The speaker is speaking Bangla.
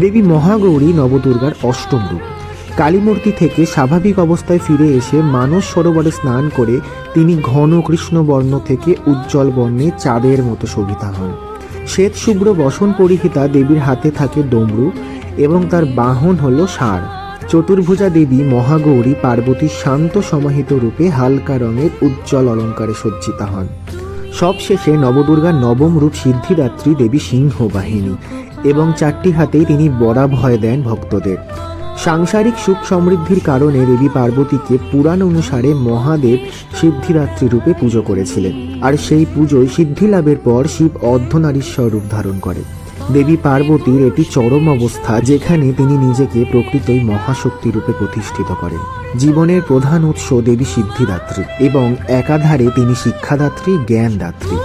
দেবী মহাগৌরী নবদুর্গার অষ্টম রূপ। কালীমূর্তি থেকে স্বাভাবিক অবস্থায় ফিরে এসে মানস সরোবরে স্নান করে তিনি ঘন কৃষ্ণবর্ণ থেকে উজ্জ্বল বর্ণে চাঁদের মতো শোভিতা হন। শ্বেত শুভ্র বসন পরিহিতা দেবীর হাতে থাকে ডমরু এবং তার বাহন হল ষাঁড়। চতুর্ভুজা দেবী মহাগৌরী পার্বতীর শান্ত সমাহিত রূপে হালকা রঙের উজ্জ্বল অলঙ্কারে সজ্জিতা হন। সবশেষে নবদুর্গার নবম রূপ সিদ্ধিদাত্রী দেবী সিংহবাহিনী এবং চারটি হাতেই তিনি বরাভয় দেন ভক্তদের। সাংসারিক সুখ সমৃদ্ধির কারণে দেবী পার্বতীকে পুরাণ অনুসারে মহাদেব সিদ্ধিদাত্রী রূপে পুজো করেছিলেন, আর সেই পুজোয় সিদ্ধি লাভের পর শিব অর্ধনারীশ্বর রূপ ধারণ করে। দেবী পার্বতীর এটি চরম অবস্থা, যেখানে তিনি নিজেকে প্রকৃতই মহাশক্তি রূপে প্রতিষ্ঠিত করেন। জীবনের প্রধান উৎস দেবী সিদ্ধিদাত্রী এবং একাধারে তিনি শিক্ষাদাত্রী, জ্ঞানদাত্রী।